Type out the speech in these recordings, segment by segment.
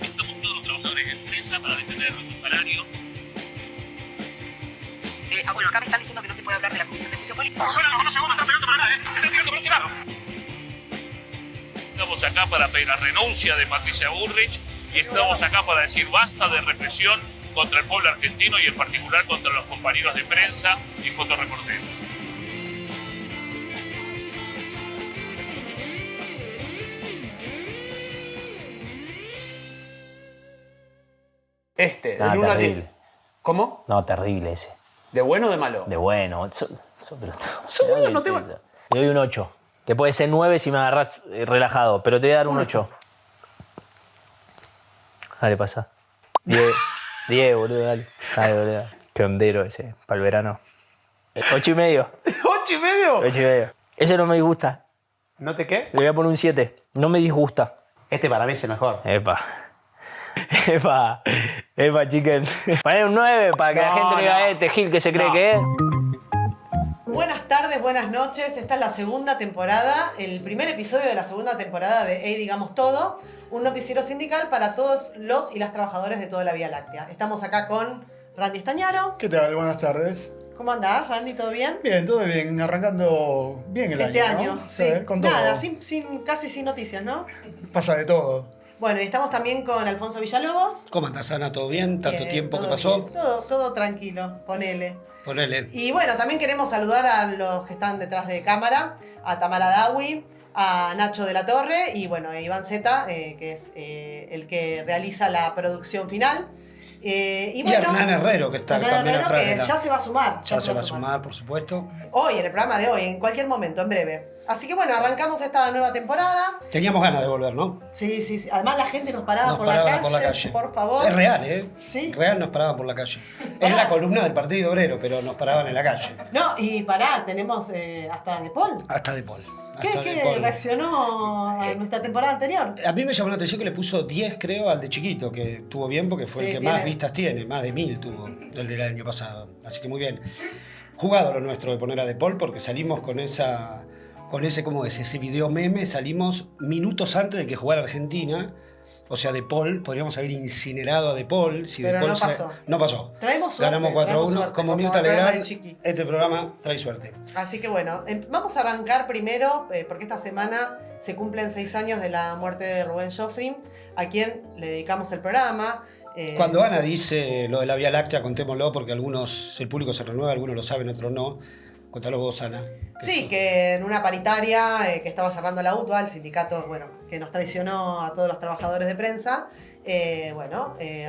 Estamos todos los trabajadores de empresa para defender nuestro salario. Bueno, acá me están diciendo que no se puede hablar de la Comisión de Juicio Político. No se van a estar pegando para nada, están tirando por un lado. Estamos acá para pedir la renuncia de Patricia Bullrich y estamos acá para decir basta de represión contra el pueblo argentino y en particular contra los compañeros de prensa y fotoreporteros. De 1 a 10. Terrible. ¿Cómo? No, terrible ese. ¿De bueno o de malo? De bueno. Son buenos, no te va- Le doy un 8. Que puede ser 9 si me agarrás relajado, pero te voy a dar un 8. Dale, pasa. 10, boludo, dale. Dale, boludo. Qué hondero ese, para el verano. 8 y medio. ¿8 y medio? 8 y medio. Ese no me disgusta. ¿No te qué? Le voy a poner un 7. No me disgusta. Este para mí es el mejor. Epa, chicken. Poner un 9 para que la No, gente no diga, no. este Gil que se cree No. que es. Buenas tardes, buenas noches. Esta es la segunda temporada, el primer episodio de la segunda temporada de Hey Digamos Todo, un noticiero sindical para todos los y las trabajadores de toda la Vía Láctea. Estamos acá con Randy Estañaro. ¿Qué tal? Buenas tardes. ¿Cómo andás, Randy? ¿Todo bien? Bien, todo bien. Arrancando bien el Este año, año, ¿no? sí. Con Nada, todo. casi sin noticias, ¿no? Pasa de todo. Bueno, y estamos también con Alfonso Villalobos. ¿Cómo andás, Ana? ¿Todo bien? ¿Tanto Bien, tiempo que todo pasó? bien. Todo tranquilo, ponele. Ponele. Y bueno, también queremos saludar a los que están detrás de cámara, a Tamara Dawi, a Nacho de la Torre y bueno, a Iván Zeta, que es el que realiza la producción final. Y bueno, Hernán Herrero, que está Hernán también Herrero, atrás que de la... ya se va a sumar. Ya se va a sumar, por supuesto. Hoy, en el programa de hoy, en cualquier momento, en breve. Así que bueno, arrancamos esta nueva temporada. Teníamos ganas de volver, ¿no? Sí. Además la gente nos paraba Nos por paraban la por la calle. por favor. Es real, ¿eh? Sí. Real nos paraban por la calle. Es la columna del Partido Obrero, pero nos paraban en la calle. No, y pará, tenemos hasta De Paul. Hasta De Paul. ¿Qué Hasta De Paul. reaccionó a nuestra temporada anterior? A mí me llamó la atención que le puso 10, creo, al de Chiquito, que estuvo bien porque fue Sí, el que tiene- más vistas tiene, más de 1000 tuvo el del año pasado. Así que muy bien. Jugado lo nuestro de poner a De Paul porque salimos con ese, ¿cómo es? Ese video meme, salimos minutos antes de que jugara Argentina. O sea, De Paul, podríamos haber incinerado a De Paul. Si Pero De Paul no pasó. No pasó. Traemos suerte, Ganamos traemos 4-1. suerte, Como como Mirta el programa Legrand, de Chiqui. este programa trae suerte. Así que bueno, vamos a arrancar primero, porque esta semana se cumplen 6 años de la muerte de Rubén Joffrin, a quien le dedicamos el programa. Cuando Ana dice lo de la Vía Láctea, contémoslo, porque algunos, el público se renueva, algunos lo saben, otros no. Contalo vos, Ana. Sí, que en una paritaria que estaba cerrando la UTUA, el sindicato que nos traicionó a todos los trabajadores de prensa,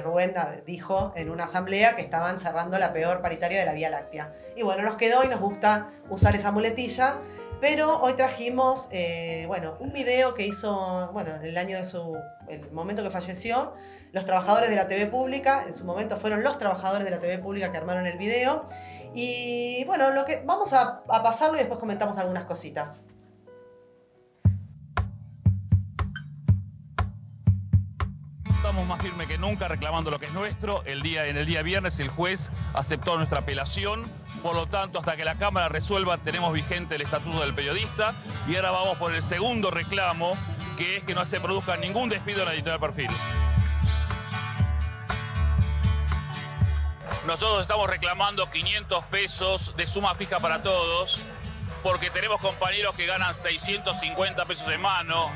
Rubén dijo en una asamblea que estaban cerrando la peor paritaria de la Vía Láctea. Y bueno, nos quedó y nos gusta usar esa muletilla, pero hoy trajimos un video que hizo en el año el momento que falleció, los trabajadores de la TV pública. En su momento fueron los trabajadores de la TV pública que armaron el video. Y bueno, vamos a pasarlo y después comentamos algunas cositas. Estamos más firmes que nunca reclamando lo que es nuestro. En el día viernes el juez aceptó nuestra apelación. Por lo tanto, hasta que la Cámara resuelva, tenemos vigente el Estatuto del Periodista. Y ahora vamos por el segundo reclamo, que es que no se produzca ningún despido en la editorial Perfil. Nosotros estamos reclamando 500 pesos de suma fija para todos, porque tenemos compañeros que ganan 650 pesos de mano.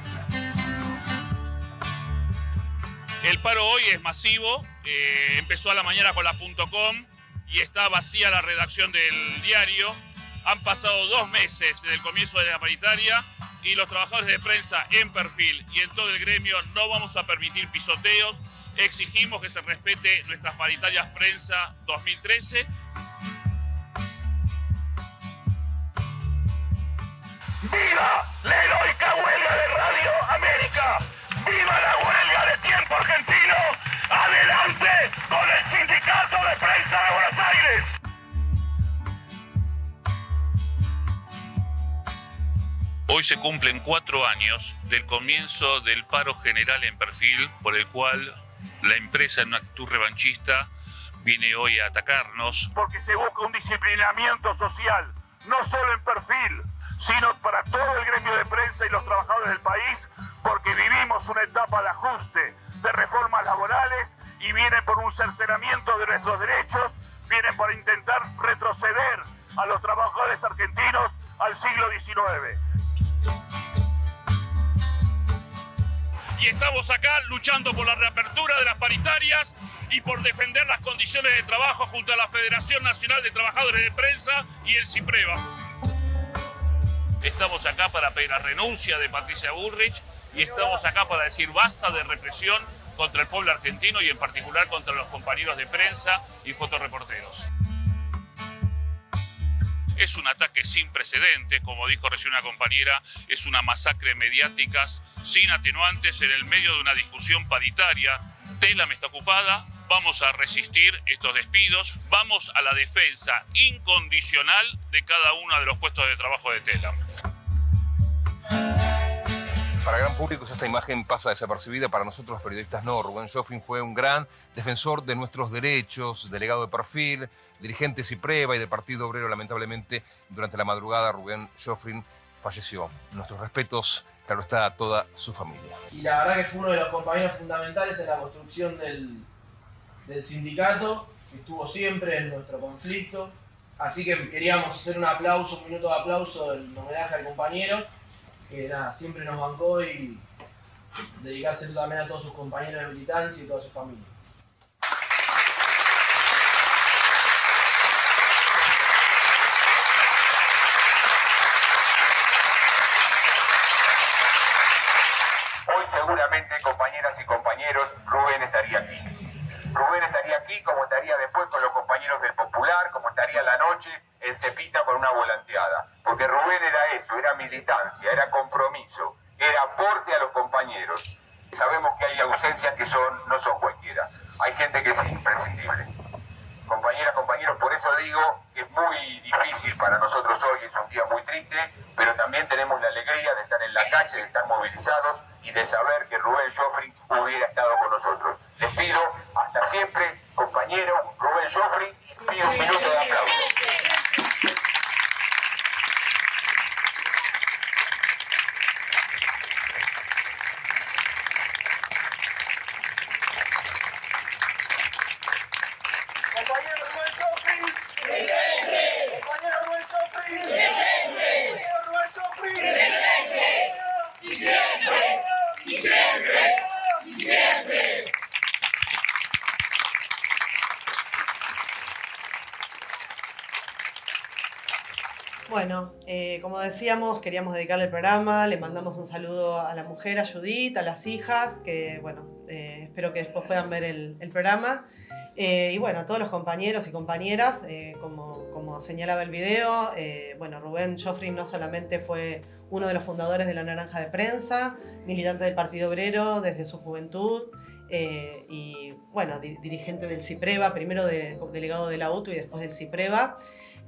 El paro hoy es masivo, empezó a la mañana con la .com y está vacía la redacción del diario. Han pasado 2 meses desde el comienzo de la paritaria y los trabajadores de prensa en Perfil y en todo el gremio no vamos a permitir pisoteos. Exigimos que se respete nuestras paritarias prensa 2013. ¡Viva la heroica huelga de Radio América! ¡Viva la huelga de tiempo argentino! ¡Adelante con el Sindicato de Prensa de Buenos Aires! Hoy se cumplen 4 años del comienzo del paro general en Perfil, por el cual la empresa, en una actitud revanchista, viene hoy a atacarnos. Porque se busca un disciplinamiento social, no solo en Perfil, sino para todo el gremio de prensa y los trabajadores del país, porque vivimos una etapa de ajuste, de reformas laborales y vienen por un cercenamiento de nuestros derechos, vienen por intentar retroceder a los trabajadores argentinos al siglo XIX. Y estamos acá luchando por la reapertura de las paritarias y por defender las condiciones de trabajo junto a la Federación Nacional de Trabajadores de Prensa y el CIPREVA. Estamos acá para pedir la renuncia de Patricia Bullrich y estamos acá para decir basta de represión contra el pueblo argentino y en particular contra los compañeros de prensa y fotoreporteros. Es un ataque sin precedentes, como dijo recién una compañera, es una masacre mediática sin atenuantes en el medio de una discusión paritaria. Telam está ocupada, vamos a resistir estos despidos, vamos a la defensa incondicional de cada uno de los puestos de trabajo de Telam. Para el gran público esta imagen pasa desapercibida, para nosotros los periodistas no. Rubén Joffrin fue un gran defensor de nuestros derechos, delegado de Perfil, dirigente CIPREVA y de Partido Obrero. Lamentablemente, durante la madrugada, Rubén Joffrin falleció. Nuestros respetos, claro está, a toda su familia. Y la verdad que fue uno de los compañeros fundamentales en la construcción del sindicato, que estuvo siempre en nuestro conflicto. Así que queríamos hacer un aplauso, un minuto de aplauso en homenaje al compañero, que nada, siempre nos bancó, y dedicárselo también a todos sus compañeros de militancia y toda su familia. Hoy seguramente, compañeras y compañeros, Rubén estaría aquí. Rubén estaría aquí como estaría después con los compañeros del Popular, como estaría la noche en Cepita con una volanteada. Porque Rubén era eso, era militancia, era compromiso, era aporte a los compañeros. Sabemos que hay ausencias que no son cualquiera. Hay gente que es imprescindible. Compañeras, compañeros, por eso digo que es muy difícil para nosotros hoy, es un día muy triste, pero también tenemos la alegría de estar en la calle, de estar movilizados y de saber que Rubén Joffrin hubiera estado con nosotros. Les pido hasta siempre, compañero Rubén Joffrin, y pido un minuto de aplauso. Bueno, como decíamos, queríamos dedicarle el programa, le mandamos un saludo a la mujer, a Judith, a las hijas, que bueno, espero que después puedan ver el programa. Y bueno, a todos los compañeros y compañeras, como señalaba el video, bueno, Rubén Joffrin no solamente fue uno de los fundadores de la Naranja de Prensa, militante del Partido Obrero desde su juventud, y bueno, dirigente del CIPREVA, primero delegado de la UTU y después del CIPREVA.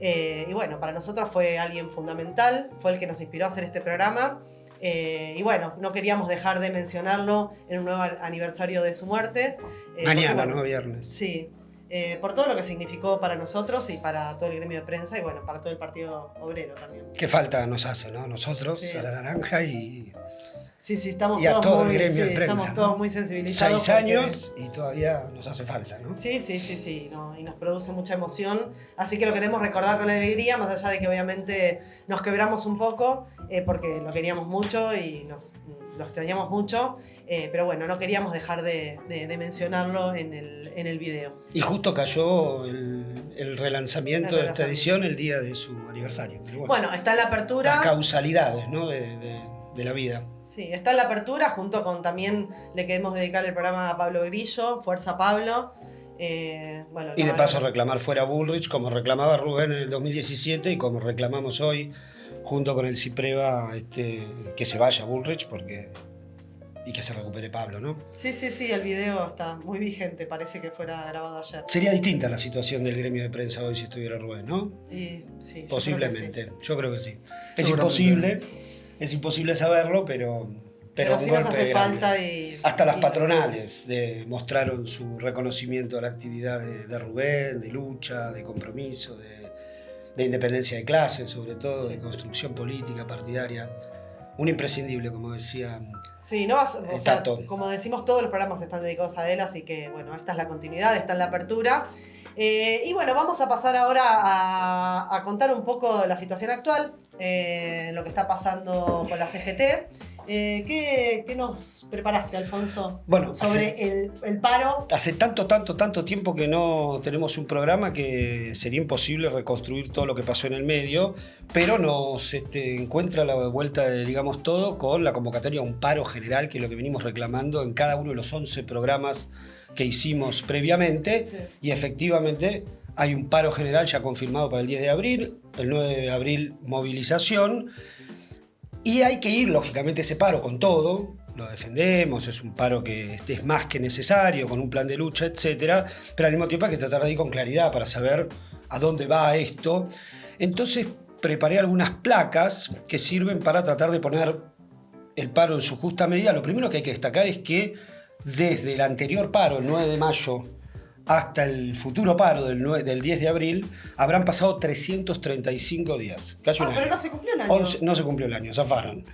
Y bueno, para nosotros fue alguien fundamental, fue el que nos inspiró a hacer este programa. Y bueno, no queríamos dejar de mencionarlo en un nuevo aniversario de su muerte. Mañana, porque, bueno, ¿no? Viernes. Sí, por todo lo que significó para nosotros y para todo el gremio de prensa y bueno, para todo el Partido Obrero también. Qué falta nos hace, ¿no? Nosotros, Sí. a la Naranja y estamos y a todos todo muy, el gremio de prensa, estamos ¿no? todos muy sensibilizados. 6 años y todavía nos hace falta, ¿no? Sí, no, y nos produce mucha emoción, así que lo queremos recordar con alegría, más allá de que obviamente nos quebramos un poco, porque lo queríamos mucho y lo extrañamos mucho, pero bueno, no queríamos dejar de mencionarlo en el video. Y justo cayó el relanzamiento de esta edición el día de su aniversario. Pero bueno, está en la apertura. Las causalidades, ¿no? de la vida. Sí, está en la apertura, junto con también le queremos dedicar el programa a Pablo Grillo, Fuerza Pablo. Bueno, Y de paso reclamar fuera Bullrich, como reclamaba Rubén en el 2017 y como reclamamos hoy, junto con el CIPREVA, que se vaya Bullrich y que se recupere Pablo, ¿no? Sí, el video está muy vigente, parece que fuera grabado ayer. Sería distinta la situación del gremio de prensa hoy si estuviera Rubén, ¿no? Y, sí, posiblemente, yo creo que sí. Es imposible saberlo, pero Pero un sí nos golpe hace grande. falta y... Hasta las y- patronales mostraron su reconocimiento a la actividad de Rubén, de lucha, de compromiso, de independencia de clase, sobre todo, de construcción política partidaria. Un imprescindible, como decía Sí, no, o sea, Tato. como decimos, todos los programas están dedicados a él, así que bueno, esta es la continuidad, está en la apertura. Y bueno, vamos a pasar ahora a contar un poco la situación actual, lo que está pasando con la CGT. ¿Qué nos preparaste, Alfonso? Bueno, sobre el paro. Hace tanto tiempo que no tenemos un programa que sería imposible reconstruir todo lo que pasó en el medio, pero nos encuentra la vuelta de, digamos, todo con la convocatoria a un paro general, que es lo que venimos reclamando en cada uno de los 11 programas que hicimos previamente, Sí. y efectivamente hay un paro general ya confirmado para el 10 de abril, el 9 de abril movilización, y hay que ir lógicamente a ese paro con todo. Lo defendemos, es un paro que es más que necesario, con un plan de lucha, etcétera, pero al mismo tiempo hay que tratar de ir con claridad para saber a dónde va esto. Entonces preparé algunas placas que sirven para tratar de poner el paro en su justa medida. Lo primero que hay que destacar es que desde el anterior paro, el 9 de mayo, hasta el futuro paro del 10 de abril, habrán pasado 335 días, casi un año. Pero no se cumplió el año. 11 no se cumplió el año, zafaron.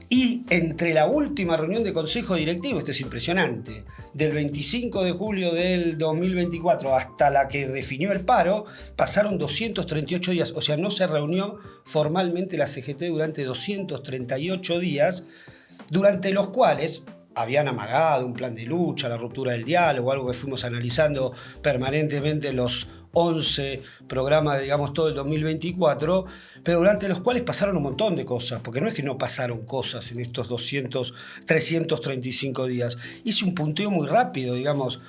Y entre la última reunión de consejo directivo, esto es impresionante, del 25 de julio del 2024 hasta la que definió el paro, pasaron 238 días. O sea, no se reunió formalmente la CGT durante 238 días, durante los cuales habían amagado un plan de lucha, la ruptura del diálogo, algo que fuimos analizando permanentemente en los 11 programas, digamos, todo el 2024, pero durante los cuales pasaron un montón de cosas, porque no es que no pasaron cosas en estos 335 días. Hice un punteo muy rápido, digamos.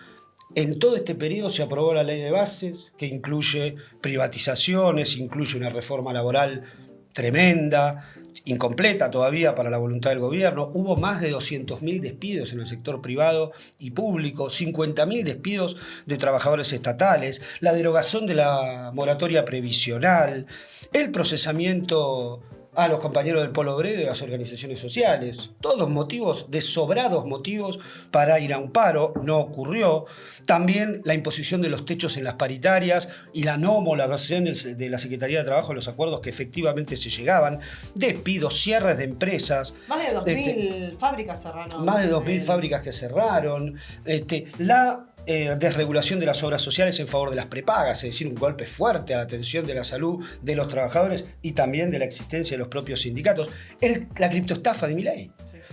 En todo este periodo se aprobó la ley de bases, que incluye privatizaciones, incluye una reforma laboral tremenda, incompleta todavía para la voluntad del gobierno. Hubo más de 200.000 despidos en el sector privado y público, 50.000 despidos de trabajadores estatales, la derogación de la moratoria previsional, el procesamiento a los compañeros del Polo Obrero y de las organizaciones sociales. Todos motivos, desobrados motivos para ir a un paro. No ocurrió. También la imposición de los techos en las paritarias y la no homologación de la Secretaría de Trabajo en los acuerdos que efectivamente se llegaban. Despidos, cierres de empresas. Más de 2.000 fábricas cerraron. Más de 2.000 fábricas que cerraron. La desregulación de las obras sociales en favor de las prepagas, es decir, un golpe fuerte a la atención de la salud de los trabajadores y también de la existencia de los propios sindicatos. La criptoestafa de Milei.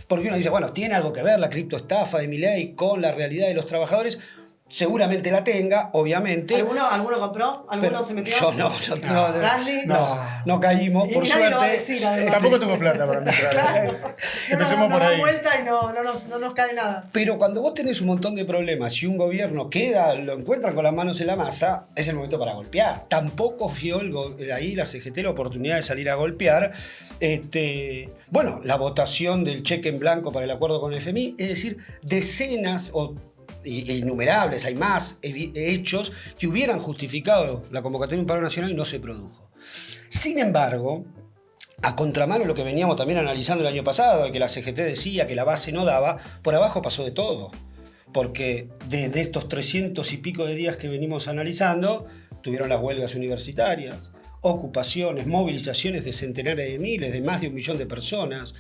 Porque uno dice, bueno, ¿tiene algo que ver la criptoestafa de Milei con la realidad de los trabajadores? Seguramente la tenga, obviamente. ¿Alguno compró? ¿Alguno pero se metió? Yo no, ¿Randy? no caímos, Y por nadie lo va a suerte. decir, además. Tampoco tengo plata para entrar. Claro. Empecemos por nos da ahí. vuelta y no nos cae nada. Pero cuando vos tenés un montón de problemas y un gobierno lo encuentran con las manos en la masa, es el momento para golpear. Tampoco fió ahí la CGT la oportunidad de salir a golpear. Bueno, la votación del cheque en blanco para el acuerdo con el FMI, es decir, decenas innumerables, hay más hechos que hubieran justificado la convocatoria de un paro nacional y no se produjo. Sin embargo, a contramano de lo que veníamos también analizando el año pasado, de que la CGT decía que la base no daba, por abajo pasó de todo. Porque de estos 300 y pico de días que venimos analizando, tuvieron las huelgas universitarias, ocupaciones, movilizaciones de centenares de miles, de más de 1 millón de personas,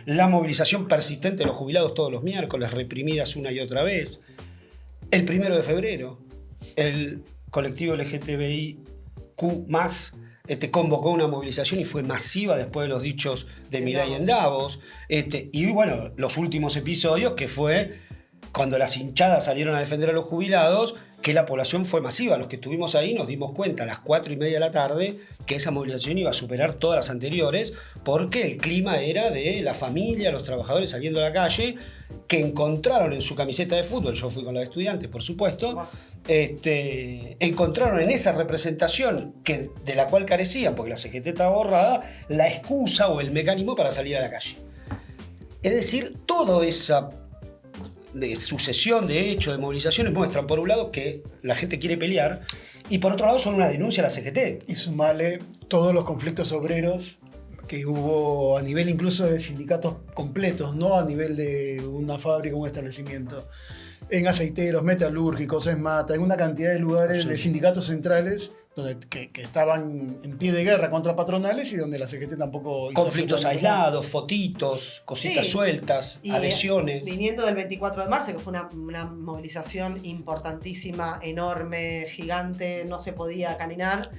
la movilización persistente de los jubilados todos los miércoles, reprimidas una y otra vez. El 1 de febrero, el colectivo LGTBIQ+, convocó una movilización y fue masiva después de los dichos de Milei en Davos. Y bueno, los últimos episodios, que fue cuando las hinchadas salieron a defender a los jubilados, que la población fue masiva. Los que estuvimos ahí nos dimos cuenta a las 4:30 de la tarde que esa movilización iba a superar todas las anteriores, porque el clima era de la familia, los trabajadores saliendo a la calle, que encontraron en su camiseta de fútbol, yo fui con los estudiantes, por supuesto, encontraron en esa representación de la cual carecían, porque la CGT estaba borrada, la excusa o el mecanismo para salir a la calle. Es decir, toda esa de sucesión de hechos, de movilizaciones, muestran por un lado que la gente quiere pelear y por otro lado son una denuncia a la CGT. Y sumale todos los conflictos obreros que hubo a nivel incluso de sindicatos completos, no a nivel de una fábrica, un establecimiento. En aceiteros, metalúrgicos, ESMATA, en una cantidad de lugares de sindicatos centrales que estaban en pie de guerra contra patronales y donde la CGT tampoco hizo Conflictos aislados, fotitos, cositas sueltas, Y, adhesiones. viniendo del 24 de marzo, que fue una movilización importantísima, enorme, gigante, no se podía caminar.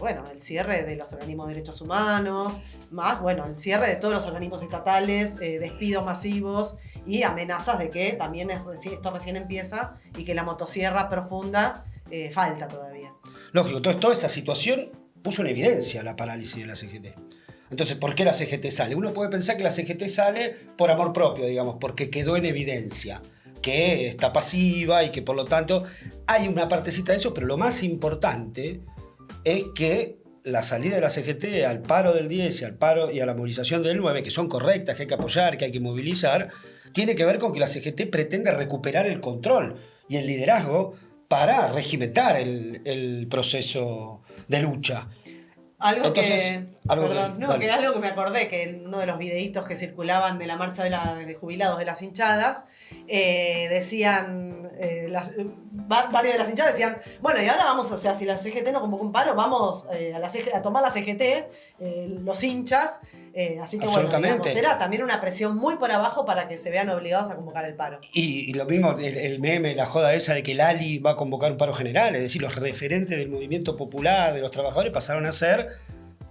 Bueno, el cierre de los organismos de derechos humanos, más, bueno, el cierre de todos los organismos estatales, despidos masivos y amenazas de que también esto recién empieza y que la motosierra profunda falta todavía. Lógico, toda esa situación puso en evidencia la parálisis de la CGT. Entonces, ¿por qué la CGT sale? Uno puede pensar que la CGT sale por amor propio, digamos, porque quedó en evidencia que está pasiva y que por lo tanto hay una partecita de eso, pero lo más importante es que la salida de la CGT al paro del 10 y a la movilización del 9, que son correctas, que hay que apoyar, que hay que movilizar, tiene que ver con que la CGT pretende recuperar el control y el liderazgo para regimentar el proceso de lucha. Algo que me acordé, que en uno de los videitos que circulaban de la marcha de jubilados de las hinchadas, decían, varios de las hinchadas decían, bueno, y ahora vamos, o sea, si la CGT no convocó un paro, vamos a tomar la CGT, los hinchas, así que bueno, digamos, era también una presión muy por abajo para que se vean obligados a convocar el paro. Y lo mismo, el meme, la joda esa de que el Ali va a convocar un paro general, es decir, los referentes del movimiento popular, de los trabajadores, pasaron a ser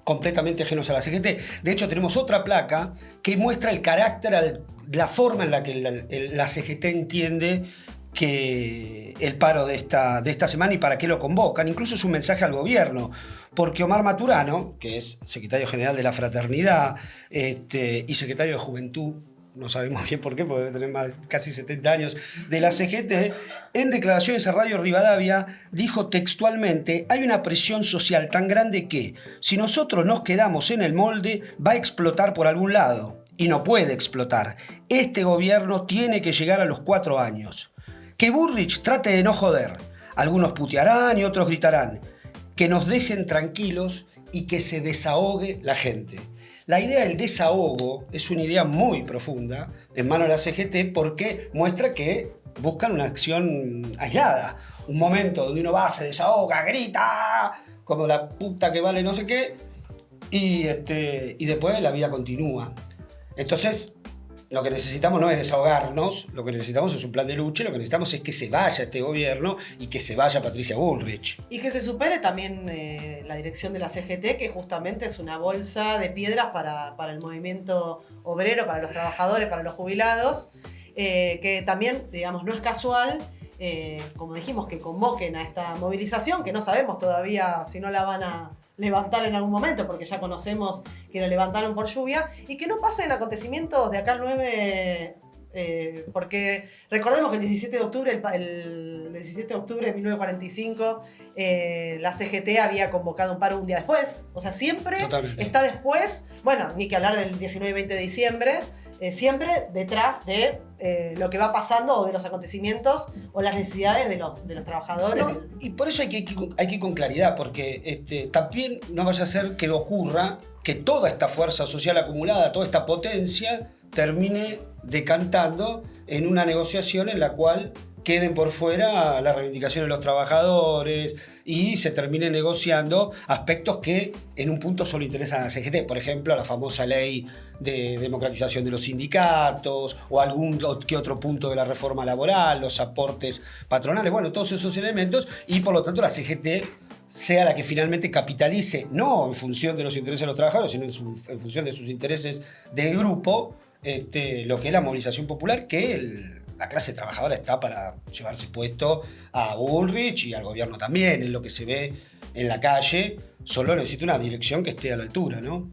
completamente ajenos a la CGT. De hecho, tenemos otra placa que muestra el carácter, la forma en la que la CGT entiende que el paro de esta semana y para qué lo convocan. Incluso es un mensaje al gobierno, porque Omar Maturano, que es secretario general de la Fraternidad y secretario de Juventud, no sabemos bien por qué, porque debe tener casi 70 años, de la CGT, en declaraciones a Radio Rivadavia, dijo textualmente: hay una presión social tan grande que, si nosotros nos quedamos en el molde, va a explotar por algún lado. Y no puede explotar. Este gobierno tiene que llegar a los 4 años. Que Bullrich trate de no joder. Algunos putearán y otros gritarán. Que nos dejen tranquilos y que se desahogue la gente. La idea del desahogo es una idea muy profunda en manos de la CGT porque muestra que buscan una acción aislada. Un momento donde uno va, se desahoga, grita, como la puta que vale no sé qué, y después la vida continúa. Entonces, lo que necesitamos no es desahogarnos, lo que necesitamos es un plan de lucha, y lo que necesitamos es que se vaya este gobierno y que se vaya Patricia Bullrich. Y que se supere también la dirección de la CGT, que justamente es una bolsa de piedras para el movimiento obrero, para los trabajadores, para los jubilados, que también, digamos, no es casual, como dijimos, que convoquen a esta movilización, que no sabemos todavía si no la van a levantar en algún momento, porque ya conocemos que la levantaron por lluvia, y que no pasen acontecimientos de acá al 9, porque recordemos que el 17 de octubre, el 17 de octubre de 1945, la CGT había convocado un paro un día después, o sea, siempre está después, bueno, ni que hablar del 19 y 20 de diciembre, siempre detrás de lo que va pasando o de los acontecimientos o las necesidades de los trabajadores. No, y por eso hay que ir con claridad, porque también no vaya a ser que ocurra que toda esta fuerza social acumulada, toda esta potencia, termine decantando en una negociación en la cual queden por fuera las reivindicaciones de los trabajadores y se termine negociando aspectos que en un punto solo interesan a la CGT. Por ejemplo, la famosa ley de democratización de los sindicatos o algún que otro punto de la reforma laboral, los aportes patronales, bueno, todos esos elementos, y por lo tanto la CGT sea la que finalmente capitalice, no en función de los intereses de los trabajadores, sino en función de sus intereses de grupo, lo que es la movilización popular, que la clase trabajadora está para llevarse puesto a Bullrich y al gobierno también, es lo que se ve en la calle, solo necesita una dirección que esté a la altura, ¿no?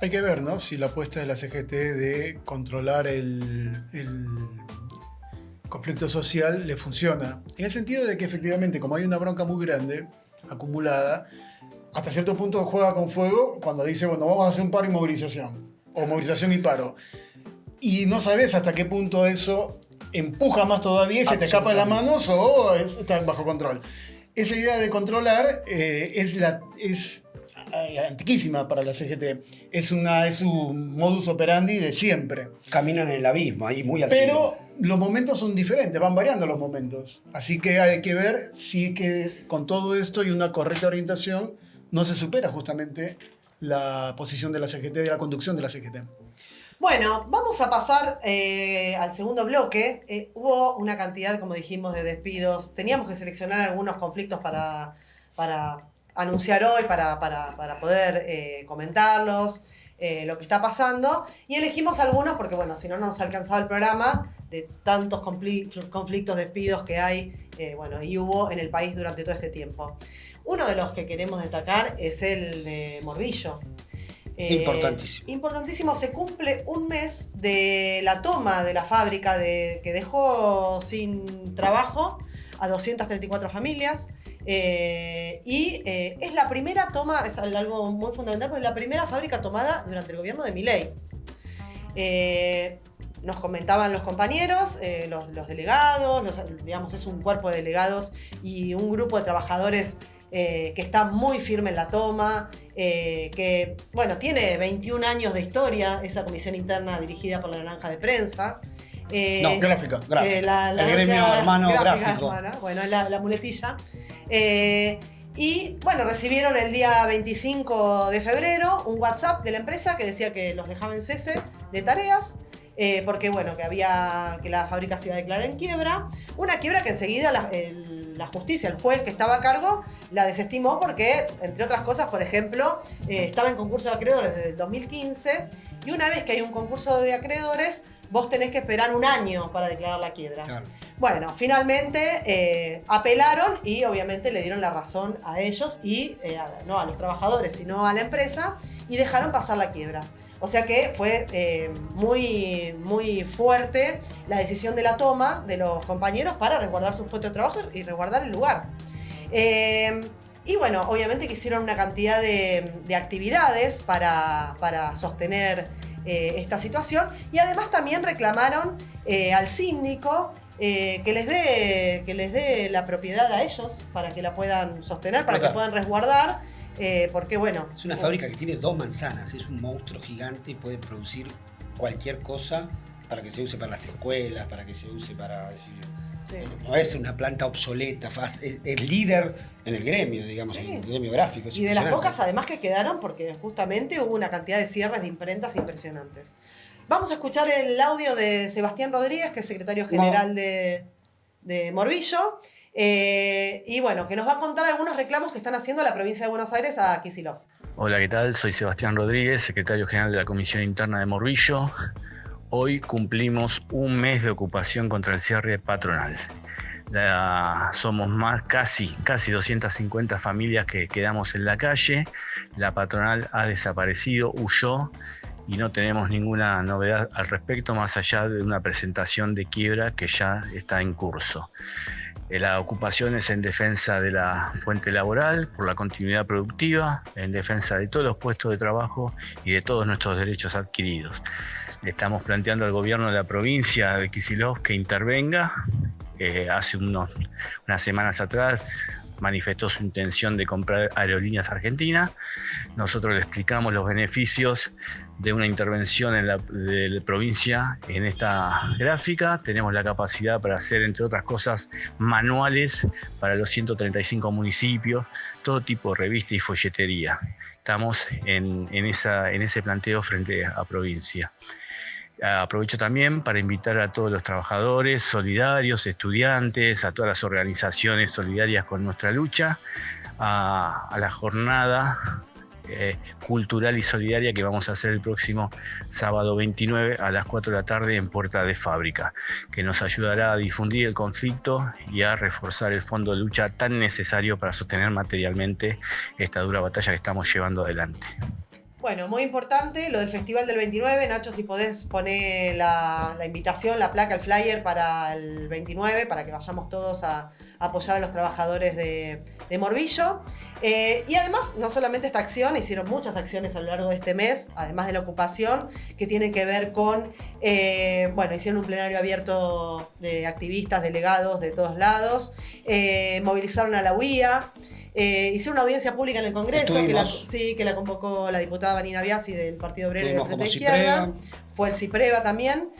Hay que ver, ¿no?, si la apuesta de la CGT de controlar el conflicto social le funciona. En el sentido de que efectivamente, como hay una bronca muy grande, acumulada, hasta cierto punto juega con fuego cuando dice, bueno, vamos a hacer un paro y movilización, o movilización y paro. Y no sabes hasta qué punto eso empuja más todavía y se te escapa de las manos o está bajo control. Esa idea de controlar es antiquísima para la CGT. Es un modus operandi de siempre. Caminan en el abismo, ahí muy al Pero los momentos son diferentes, van variando los momentos. Así que hay que ver si que con todo esto y una correcta orientación no se supera justamente la posición de la CGT, de la conducción de la CGT. Bueno, vamos a pasar al segundo bloque. Hubo una cantidad, como dijimos, de despidos. Teníamos que seleccionar algunos conflictos para anunciar hoy, para poder comentarlos, lo que está pasando. Y elegimos algunos porque, bueno, si no, no nos alcanzaba el programa de tantos conflictos, despidos que hay, y hubo en el país durante todo este tiempo. Uno de los que queremos destacar es el de Morbillo. Importantísimo. Importantísimo, se cumple un mes de la toma de la fábrica que dejó sin trabajo a 234 familias. Es la primera toma, es algo muy fundamental, porque es la primera fábrica tomada durante el gobierno de Milei. Nos comentaban los compañeros, los delegados, es un cuerpo de delegados y un grupo de trabajadores que está muy firme en la toma, que tiene 21 años de historia, esa comisión interna dirigida por la Naranja de Prensa. Gráfica. El gremio hermano gráfico. Hermana, la muletilla. Recibieron el día 25 de febrero un WhatsApp de la empresa que decía que los dejaba en cese de tareas, porque que la fábrica se iba a declarar en quiebra. Una quiebra que enseguida la justicia, el juez que estaba a cargo, la desestimó porque, entre otras cosas, por ejemplo, estaba en concurso de acreedores desde el 2015, y una vez que hay un concurso de acreedores, vos tenés que esperar un año para declarar la quiebra. Claro. Bueno, finalmente apelaron y obviamente le dieron la razón a ellos y no a los trabajadores, sino a la empresa, y dejaron pasar la quiebra. O sea que fue muy, muy fuerte la decisión de la toma de los compañeros para resguardar sus puestos de trabajo y resguardar el lugar. Obviamente que hicieron una cantidad de actividades para sostener esta situación, y además también reclamaron al síndico que les dé la propiedad a ellos para que la puedan sostener, para que puedan resguardar. Porque es una fábrica que tiene 2 manzanas, es un monstruo gigante y puede producir cualquier cosa para que se use para las escuelas, para que se use para decir. Sí. No es una planta obsoleta, es líder en el gremio, digamos, en el gremio gráfico. Y de las pocas además que quedaron, porque justamente hubo una cantidad de cierres de imprentas impresionantes. Vamos a escuchar el audio de Sebastián Rodríguez, que es secretario general de Morbillo. Que nos va a contar algunos reclamos que están haciendo la provincia de Buenos Aires a Kicillof. Hola, ¿qué tal? Soy Sebastián Rodríguez, secretario general de la Comisión Interna de Morbillo. Hoy cumplimos un mes de ocupación contra el cierre patronal. Somos casi 250 familias que quedamos en la calle. La patronal ha desaparecido, huyó, y no tenemos ninguna novedad al respecto, más allá de una presentación de quiebra que ya está en curso. La ocupación es en defensa de la fuente laboral, por la continuidad productiva, en defensa de todos los puestos de trabajo y de todos nuestros derechos adquiridos. Le estamos planteando al gobierno de la provincia de Kicillof que intervenga. Hace unas semanas atrás manifestó su intención de comprar Aerolíneas Argentinas. Nosotros le explicamos los beneficios de una intervención de la provincia en esta gráfica. Tenemos la capacidad para hacer, entre otras cosas, manuales para los 135 municipios, todo tipo de revista y folletería. Estamos en ese planteo frente a provincia. Aprovecho también para invitar a todos los trabajadores solidarios, estudiantes, a todas las organizaciones solidarias con nuestra lucha, a la jornada cultural y solidaria que vamos a hacer el próximo sábado 29 a las 4 de la tarde en Puerta de Fábrica, que nos ayudará a difundir el conflicto y a reforzar el fondo de lucha tan necesario para sostener materialmente esta dura batalla que estamos llevando adelante. Bueno, muy importante lo del Festival del 29. Nacho, si podés poner la invitación, la placa, el flyer para el 29, para que vayamos todos a apoyar a los trabajadores de Morbillo. Y además, no solamente esta acción, hicieron muchas acciones a lo largo de este mes, además de la ocupación, que tienen que ver con, hicieron un plenario abierto de activistas, delegados de todos lados, movilizaron a la UIA. Hicieron una audiencia pública en el Congreso Estuvimos. que la convocó la diputada Vanina Biasi del Partido Obrero y del Estuvimos Frente como Izquierda. Cipreva. Fue el Cipreva también.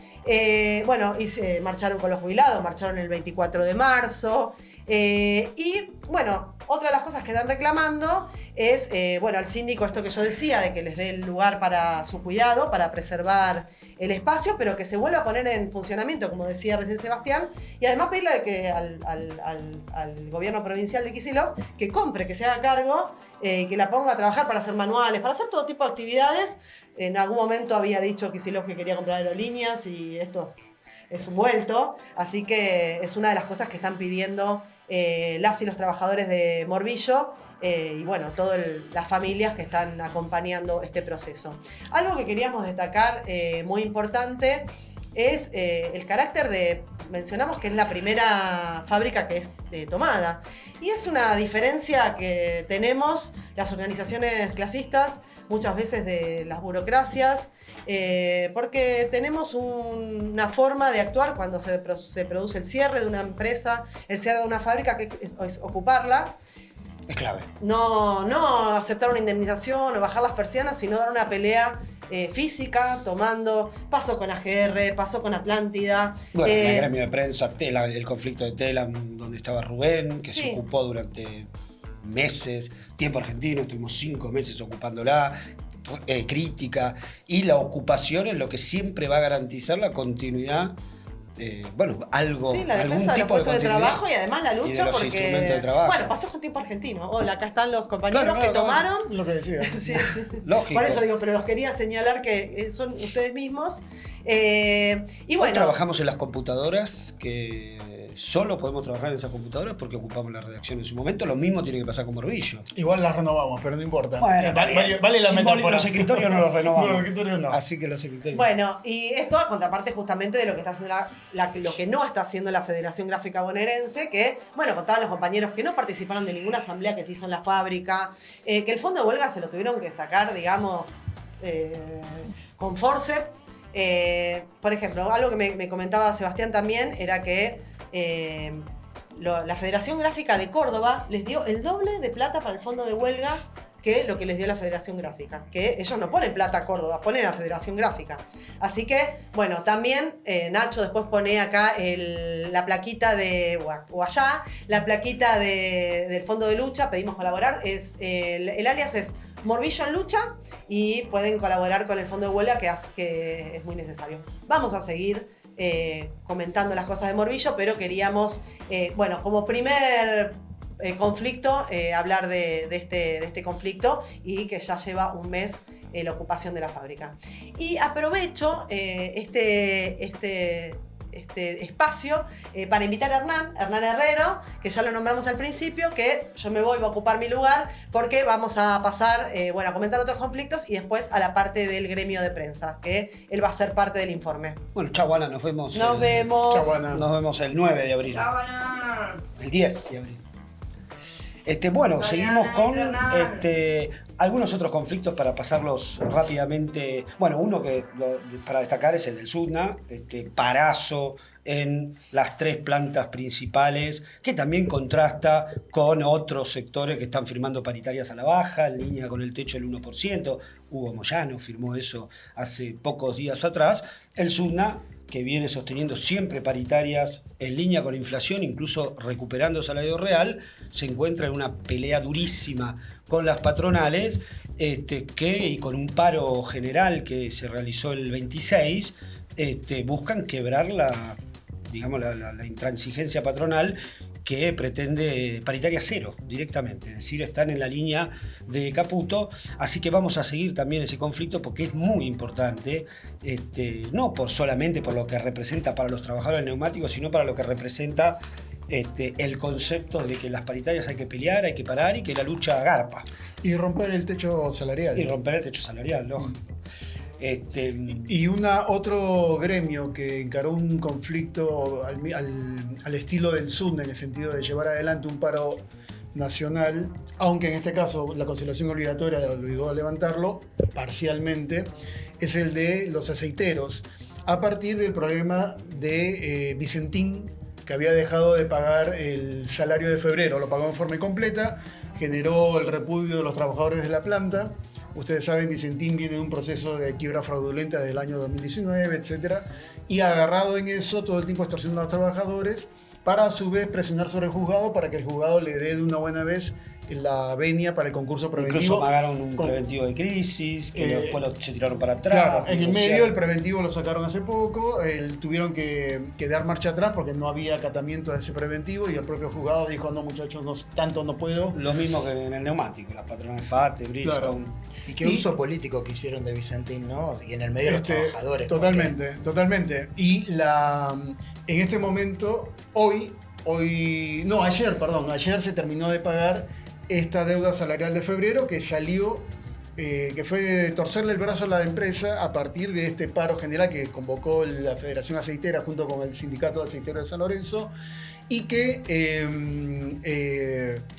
Bueno, y se marcharon con los jubilados, marcharon el 24 de marzo. Y bueno, otra de las cosas que están reclamando es, bueno, al síndico esto que yo decía, de que les dé el lugar para su cuidado, para preservar el espacio, pero que se vuelva a poner en funcionamiento, como decía recién Sebastián, y además pedirle que al gobierno provincial de Kicillof que compre, que se haga cargo, que la ponga a trabajar para hacer manuales, para hacer todo tipo de actividades. En algún momento había dicho Kicillof que quería comprar aerolíneas y esto es un vuelto, así que es una de las cosas que están pidiendo las y los trabajadores de Morbillo y bueno, todas las familias que están acompañando este proceso. Algo que queríamos destacar muy importante es el carácter de, mencionamos que es la primera fábrica que es tomada, y es una diferencia que tenemos las organizaciones clasistas muchas veces de las burocracias, porque tenemos una forma de actuar cuando se produce el cierre de una empresa, el cierre de una fábrica, que es ocuparla. Es clave. No aceptar una indemnización o bajar las persianas, sino dar una pelea física, pasó con AGR, pasó con Atlántida. Bueno, el gremio de prensa, Tela, el conflicto de Telam, donde estaba Rubén, que Sí. se ocupó durante meses, tiempo argentino, estuvimos 5 meses ocupándola, crítica, y la ocupación es lo que siempre va a garantizar la continuidad. Bueno, algo, Sí, la algún defensa de los tipo de puestos de continuidad trabajo y además la y de lucha los instrumentos de porque... trabajo. Bueno, pasó con tiempo argentino. Hola, acá están los compañeros Claro, que claro, tomaron. Lo que decía. Sí. Lógico. Por eso digo, pero los quería señalar que son ustedes mismos. Y Hoy bueno, trabajamos en las computadoras, que solo podemos trabajar en esas computadoras porque ocupamos la redacción en su momento. Lo mismo tiene que pasar con Morbillo. Igual las renovamos, pero no importa. Bueno, vale la simbólico, metáfora. los escritorios no los renovamos. No, los escritorios no. Así que los escritorios. bueno, y esto a contraparte justamente de lo que está haciendo lo que no está haciendo la Federación Gráfica Bonaerense, que, bueno, contaban los compañeros que no participaron de ninguna asamblea que se hizo en la fábrica, que el fondo de huelga se lo tuvieron que sacar, digamos, con force. Por ejemplo, algo que me comentaba Sebastián también era que la Federación Gráfica de Córdoba les dio el doble de plata para el fondo de huelga que lo que les dio la Federación Gráfica. Que ellos no ponen plata a Córdoba, ponen a la Federación Gráfica. Así que, bueno, también Nacho después pone acá la plaquita o allá, la plaquita del Fondo de Lucha, pedimos colaborar. El alias es Morbillo en Lucha y pueden colaborar con el Fondo de Huelga que es muy necesario. Vamos a seguir comentando las cosas de Morbillo, pero queríamos, bueno, como primer conflicto, hablar de este conflicto y que ya lleva un mes la ocupación de la fábrica. Y aprovecho este espacio para invitar a Hernán Herrero, que ya lo nombramos al principio, que yo me voy a ocupar mi lugar porque vamos a pasar a comentar otros conflictos y después a la parte del gremio de prensa, que él va a ser parte del informe. Bueno, chau, Ana, nos vemos. Nos vemos. Chau, Ana. Nos vemos el 9 de abril. El 10 de abril. Bueno, seguimos con algunos otros conflictos para pasarlos rápidamente. Bueno, uno que para destacar es el del Sudna, parazo en las 3 plantas principales, que también contrasta con otros sectores que están firmando paritarias a la baja, en línea con el techo del 1%. Hugo Moyano firmó eso hace pocos días atrás. El Sudna, que viene sosteniendo siempre paritarias en línea con la inflación, incluso recuperando salario real, se encuentra en una pelea durísima con las patronales, y con un paro general que se realizó el 26, buscan quebrar la intransigencia patronal, que pretende paritaria cero directamente, es decir, están en la línea de Caputo. Así que vamos a seguir también ese conflicto porque es muy importante, no solamente por lo que representa para los trabajadores neumáticos, sino para lo que representa el concepto de que las paritarias hay que pelear, hay que parar y que la lucha garpa. Y romper el techo salarial. Lógico. Y otro gremio que encaró un conflicto al estilo del Sudna, en el sentido de llevar adelante un paro nacional, aunque en este caso la conciliación obligatoria le obligó a levantarlo parcialmente, es el de los aceiteros, a partir del problema de Vicentín, que había dejado de pagar el salario de febrero, lo pagó en forma incompleta, generó el repudio de los trabajadores de la planta. Ustedes saben, Vicentín viene de un proceso de quiebra fraudulenta desde el año 2019, etc. Y agarrado en eso, todo el tiempo extorsionando a los trabajadores para a su vez presionar sobre el juzgado para que el juzgado le dé de una buena vez la venia para el concurso preventivo. Incluso pagaron un preventivo de crisis, que después se tiraron para atrás. Claro, en el medio el preventivo lo sacaron hace poco, tuvieron que dar marcha atrás porque no había acatamiento de ese preventivo y el propio juzgado dijo, no muchachos, tanto no puedo. Lo mismo que en el neumático, las patronales FATE, Bridgestone. Claro. Y qué uso político que hicieron de Vicentín, ¿no? Y en el medio de los trabajadores. Totalmente. Y en este momento, ayer se terminó de pagar esta deuda salarial de febrero que salió, que fue torcerle el brazo a la empresa a partir de este paro general que convocó la Federación Aceitera junto con el Sindicato de Aceiteros de San Lorenzo y que,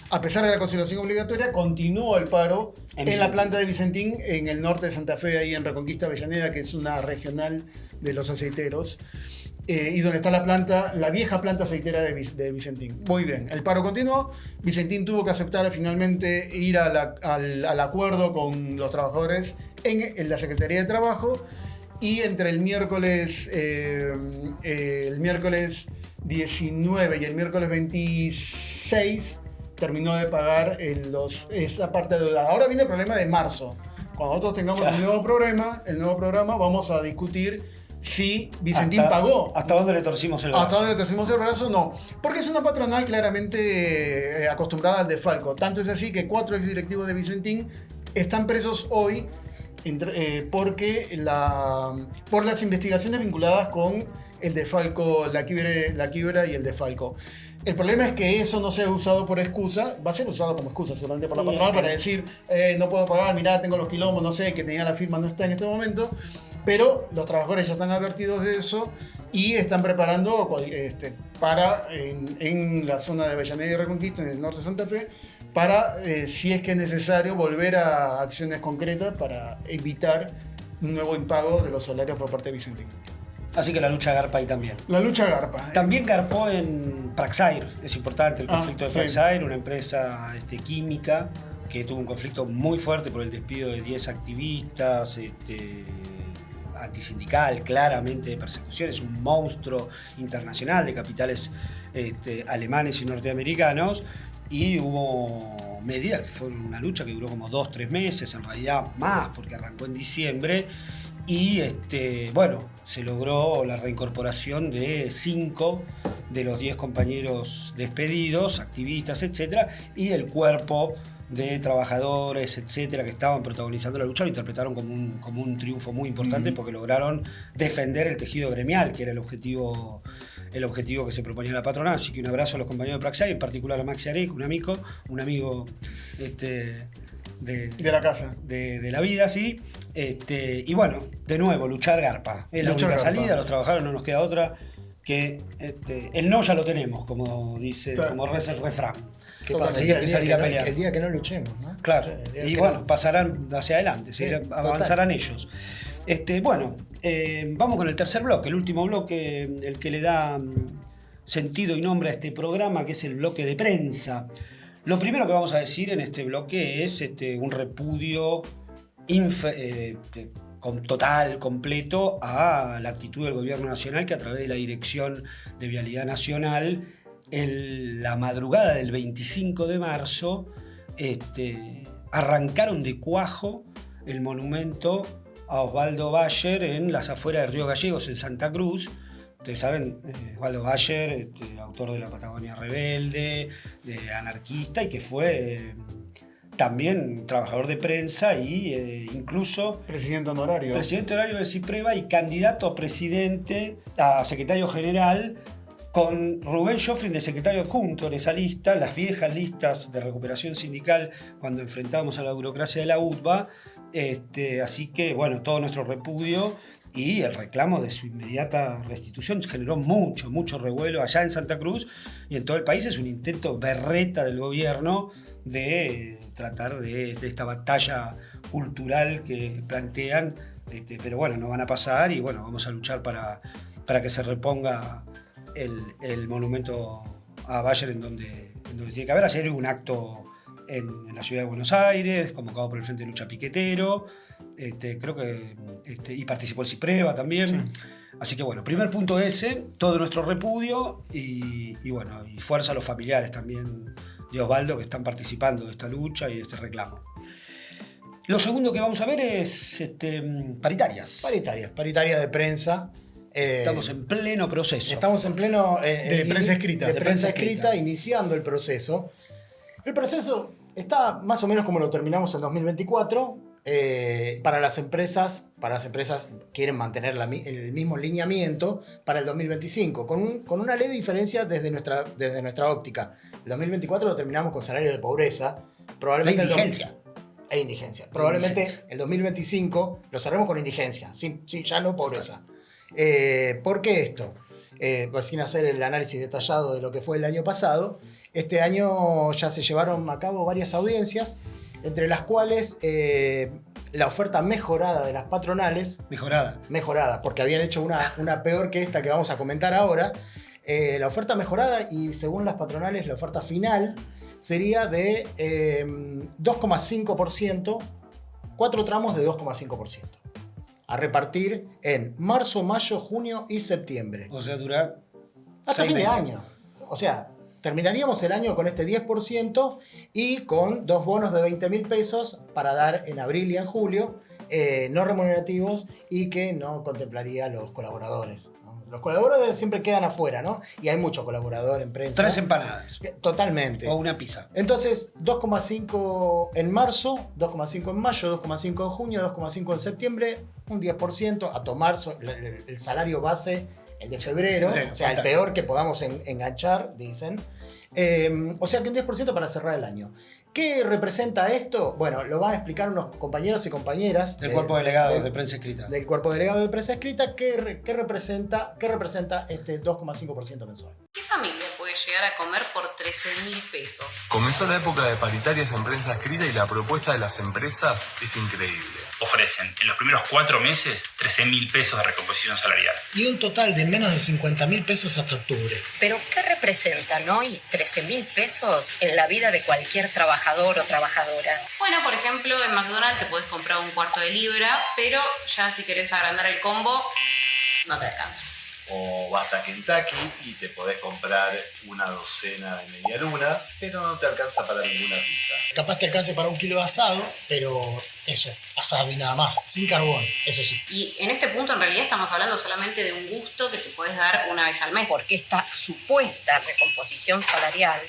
a pesar de la conciliación obligatoria, continuó el paro en la planta de Vicentín, en el norte de Santa Fe, ahí en Reconquista Avellaneda, que es una regional de los aceiteros. Y donde está la vieja planta aceitera de Vicentín. Muy bien, el paro continuó. Vicentín tuvo que aceptar finalmente ir al acuerdo con los trabajadores en la Secretaría de Trabajo y entre el miércoles 19 y el miércoles 26 terminó de pagar esa parte de deuda. Ahora viene el problema de marzo. Cuando nosotros tengamos el nuevo programa, vamos a discutir si Vicentín pagó. ¿Hasta dónde le torcimos el brazo? ¿Hasta dónde le torcimos el brazo? No. Porque es una patronal claramente acostumbrada al desfalco. Tanto es así que 4 exdirectivos de Vicentín están presos hoy por las investigaciones vinculadas con el desfalco, la quiebra y el desfalco. El problema es que eso no sea usado por excusa, va a ser usado como excusa seguramente por la patronal para decir no puedo pagar, mirá, tengo los quilombos, no sé, que tenía la firma, no está en este momento. Pero los trabajadores ya están advertidos de eso y están preparando en la zona de Avellaneda y Reconquista, en el norte de Santa Fe, para, si es que es necesario, volver a acciones concretas para evitar un nuevo impago de los salarios por parte de Vicentín. Así que la lucha garpa ahí también. La lucha garpa. También garpó en Praxair, es importante el conflicto de Praxair, una empresa química que tuvo un conflicto muy fuerte por el despido de 10 activistas, antisindical, claramente de persecución, es un monstruo internacional de capitales alemanes y norteamericanos, y hubo medidas que fueron una lucha que duró como 2-3 meses, en realidad más, porque arrancó en diciembre, y se logró la reincorporación de 5 de los 10 compañeros despedidos, activistas, etcétera, y el cuerpo de trabajadores, etcétera, que estaban protagonizando la lucha, lo interpretaron como un triunfo muy importante porque lograron defender el tejido gremial, que era el objetivo que se proponía la patronal. Así que un abrazo a los compañeros de Praxair, en particular a Maxi Arek, un amigo de la casa. De la vida, sí. Y bueno, de nuevo, luchar garpa. Es la única salida, a los trabajadores no nos queda otra que el no ya lo tenemos, como dice, como reza el refrán. ¿Qué pasaría el día que no luchemos? ¿No? Claro, y bueno, pasarán hacia adelante, avanzarán ellos. Vamos con el tercer bloque, el último bloque, el que le da sentido y nombre a este programa, que es el bloque de prensa. Lo primero que vamos a decir en este bloque es un repudio total, completo, a la actitud del gobierno nacional, que a través de la Dirección de Vialidad Nacional, la madrugada del 25 de marzo, arrancaron de cuajo el monumento a Osvaldo Bayer en las afueras de Río Gallegos, en Santa Cruz. Ustedes saben, Osvaldo Bayer, autor de La Patagonia Rebelde, de anarquista, y que fue también trabajador de prensa y incluso presidente honorario de CIPREVA y candidato a presidente, a secretario general, con Rubén Joffrin de secretario adjunto en esa lista, las viejas listas de recuperación sindical cuando enfrentábamos a la burocracia de la UTBA. Así que, bueno, todo nuestro repudio y el reclamo de su inmediata restitución generó mucho revuelo allá en Santa Cruz y en todo el país. Es un intento berreta del gobierno de tratar de esta batalla cultural que plantean, pero bueno, no van a pasar y bueno, vamos a luchar para que se reponga el monumento a Bayer en donde tiene que haber. Ayer hubo un acto en la ciudad de Buenos Aires, convocado por el Frente de Lucha Piquetero, creo que y participó el CIPREVA también. Sí. Así que bueno, primer punto ese, todo nuestro repudio y bueno, y fuerza a los familiares también de Osvaldo que están participando de esta lucha y de este reclamo. Lo segundo que vamos a ver es paritarias. Paritarias de prensa. Estamos en pleno proceso. Estamos en pleno... de prensa escrita. De prensa escrita, iniciando el proceso. El proceso está más o menos como lo terminamos en 2024. Para las empresas quieren mantener el mismo lineamiento para el 2025, con una leve diferencia desde nuestra óptica. El 2024 lo terminamos con salario de pobreza. Probablemente indigencia. Probablemente el 2025 lo cerremos con indigencia, ya no pobreza. ¿Por qué esto? Sin hacer el análisis detallado de lo que fue el año pasado, este año ya se llevaron a cabo varias audiencias, entre las cuales la oferta mejorada de las patronales... Mejorada, porque habían hecho una peor que esta que vamos a comentar ahora. La oferta mejorada y según las patronales la oferta final sería de 2,5%, 4 tramos de 2,5%. A repartir en marzo, mayo, junio y septiembre. O sea, dura hasta fin de meses. año. O sea, terminaríamos el año con este 10% y con 2 bonos de 20.000 pesos para dar en abril y en julio, no remunerativos y que no contemplaría a los colaboradores. Los colaboradores siempre quedan afuera, ¿no? Y hay mucho colaborador en prensa. 3 empanadas. Totalmente. O una pizza. Entonces, 2,5 en marzo, 2,5 en mayo, 2,5 en junio, 2,5 en septiembre, un 10%, a tomar el salario base, el de febrero, o sea, el peor que podamos enganchar, dicen. O sea que un 10% para cerrar el año. ¿Qué representa esto? Bueno, lo van a explicar unos compañeros y compañeras del cuerpo delegado de prensa escrita. Del cuerpo delegado de prensa escrita, ¿qué representa este 2,5% mensual? ¿Qué familia puede llegar a comer por 13.000 pesos? Comenzó la época de paritarias en prensa escrita y la propuesta de las empresas es increíble. Ofrecen en los primeros 4 meses 13.000 pesos de recomposición salarial. Y un total de menos de 50.000 pesos hasta octubre. ¿Pero qué representan hoy 13.000 pesos en la vida de cualquier trabajador o trabajadora? Bueno, por ejemplo, en McDonald's te podés comprar un cuarto de libra, pero ya si querés agrandar el combo, no te alcanza. O vas a Kentucky y te podés comprar una docena de medialunas, pero no te alcanza para ninguna pizza. Capaz te alcance para un kilo de asado, pero eso, asado y nada más, sin carbón, eso sí. Y en este punto en realidad estamos hablando solamente de un gusto que te podés dar una vez al mes. Porque esta supuesta recomposición salarial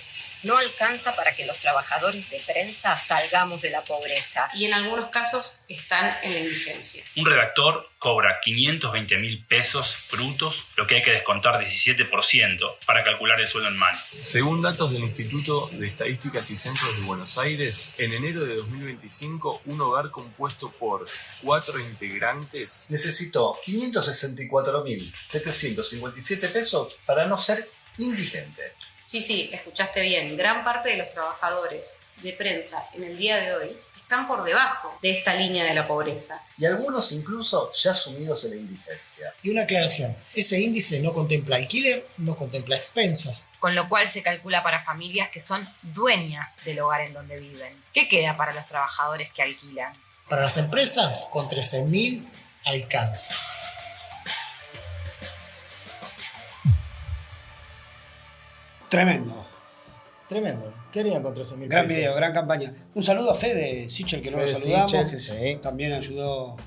no alcanza para que los trabajadores de prensa salgamos de la pobreza. Y en algunos casos están en la indigencia. Un redactor cobra 520.000 pesos brutos, lo que hay que descontar 17% para calcular el sueldo en mano. Según datos del Instituto de Estadísticas y Censos de Buenos Aires, en enero de 2025, un hogar compuesto por 4 integrantes Necesitó 564.757 pesos para no ser indigente. Sí, escuchaste bien. Gran parte de los trabajadores de prensa en el día de hoy están por debajo de esta línea de la pobreza. Y algunos incluso ya sumidos en la indigencia. Y una aclaración, ese índice no contempla alquiler, no contempla expensas. Con lo cual se calcula para familias que son dueñas del hogar en donde viven. ¿Qué queda para los trabajadores que alquilan? Para las empresas, con 13.000 alcanza. Tremendo. ¿Qué harían con 13.000 Gran pesos? video, gran campaña. Un saludo a Fede Sichel, que no lo saludamos, Sichel, que sí. también ayudó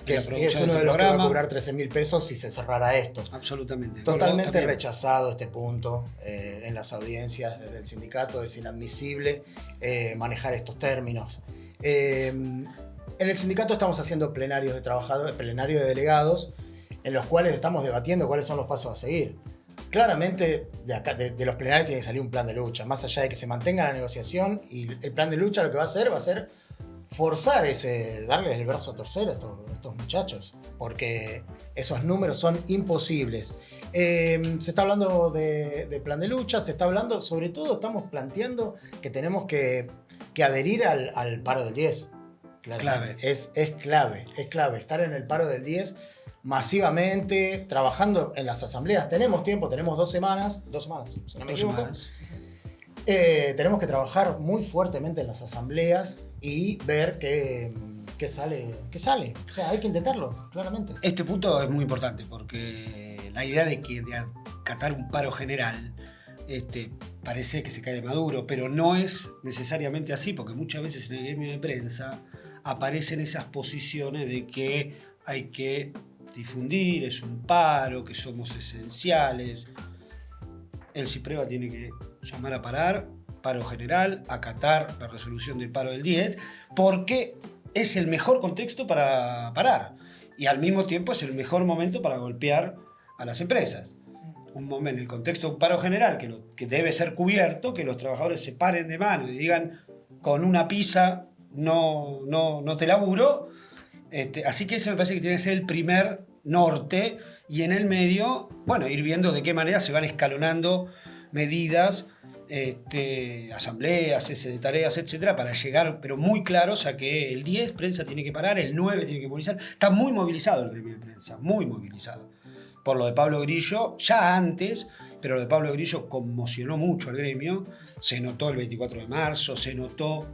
Que en la es producción uno de de este los que va a programa. cobrar 13.000 pesos si se cerrara esto. Absolutamente. Totalmente También. rechazado este punto en las audiencias desde el sindicato. Es inadmisible manejar estos términos. En el sindicato estamos haciendo plenarios de trabajadores, plenarios de delegados, en los cuales estamos debatiendo cuáles son los pasos a seguir. Claramente, de los plenarios tiene que salir un plan de lucha, más allá de que se mantenga la negociación, y el plan de lucha lo que va a ser forzar darles el brazo a torcer a estos muchachos, porque esos números son imposibles. Se está hablando de plan de lucha, se está hablando, sobre todo estamos planteando que tenemos que adherir al paro del 10. Clave. Es clave estar en el paro del 10. masivamente, trabajando en las asambleas. Tenemos tiempo, tenemos 2 semanas, si no me equivoco. Tenemos que trabajar muy fuertemente en las asambleas y ver qué sale. O sea, hay que intentarlo, claramente. Este punto es muy importante porque la idea de acatar un paro general parece que se cae de maduro, pero no es necesariamente así, porque muchas veces en el gremio de prensa aparecen esas posiciones de que hay que difundir, es un paro, que somos esenciales. El CIPREVA tiene que llamar a parar, paro general, acatar la resolución de paro del 10, porque es el mejor contexto para parar y al mismo tiempo es el mejor momento para golpear a las empresas. Un momento, en el contexto de un paro general que debe ser cubierto, que los trabajadores se paren de mano y digan con una pizza no te laburo. Así que ese me parece que tiene que ser el primer norte y en el medio, bueno, ir viendo de qué manera se van escalonando medidas, asambleas, cese de tareas, etcétera, para llegar, pero muy claros a que el 10 prensa tiene que parar, el 9 tiene que movilizar. Está muy movilizado el gremio de prensa, muy movilizado. Por lo de Pablo Grillo, ya antes, pero lo de Pablo Grillo conmocionó mucho al gremio. Se notó el 24 de marzo, se notó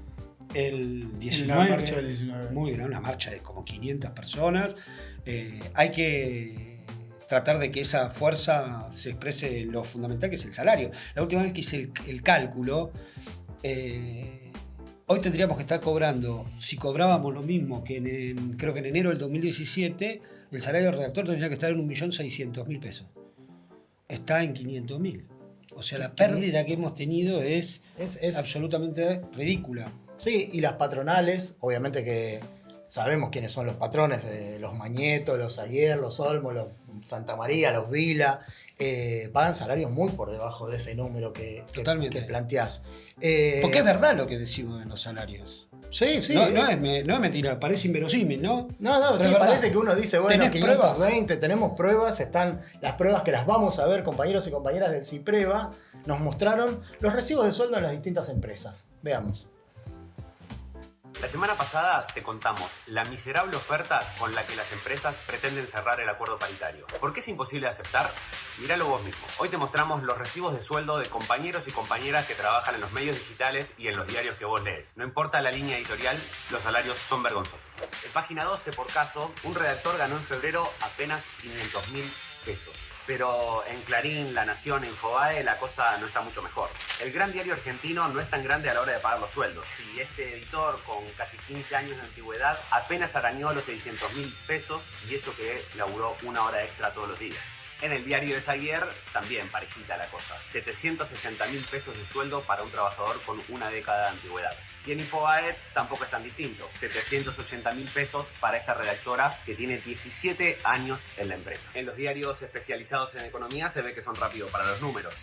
el 19. La marcha del 19. Muy grande, una marcha de como 500 personas. Hay que tratar de que esa fuerza se exprese en lo fundamental, que es el salario. La última vez que hice el cálculo, hoy tendríamos que estar cobrando, si cobrábamos lo mismo que creo que en enero del 2017, el salario del redactor tendría que estar en 1.600.000 pesos. Está en 500.000. O sea, la pérdida que hemos tenido es absolutamente ridícula. Sí, y las patronales, obviamente que sabemos quiénes son los patrones, los Mañeto, los Aguiar, los Olmos, los Santa María, los Vila, pagan salarios muy por debajo de ese número que planteás. Porque es verdad lo que decimos de los salarios. Sí, sí. No es mentira, parece inverosímil, ¿no? No, sí, parece que uno dice, bueno, 520, tenemos pruebas, están las pruebas que las vamos a ver, compañeros y compañeras del CIPREVA, nos mostraron los recibos de sueldo en las distintas empresas. Veamos. La semana pasada te contamos la miserable oferta con la que las empresas pretenden cerrar el acuerdo paritario. ¿Por qué es imposible de aceptar? Míralo vos mismo. Hoy te mostramos los recibos de sueldo de compañeros y compañeras que trabajan en los medios digitales y en los diarios que vos lees. No importa la línea editorial, los salarios son vergonzosos. En página 12, por caso, un redactor ganó en febrero apenas 500.000 pesos. Pero en Clarín, La Nación, Infobae, la cosa no está mucho mejor. El gran diario argentino no es tan grande a la hora de pagar los sueldos. Y este editor, con casi 15 años de antigüedad, apenas arañó los 600.000 pesos y eso que laburó 1 hora extra todos los días. En el diario de Zaguier, también parejita la cosa. 760.000 pesos de sueldo para un trabajador con 1 década de antigüedad. Y en Infobae tampoco es tan distinto. 780.000 pesos para esta redactora que tiene 17 años en la empresa. En los diarios especializados en economía se ve que son rápidos para los números.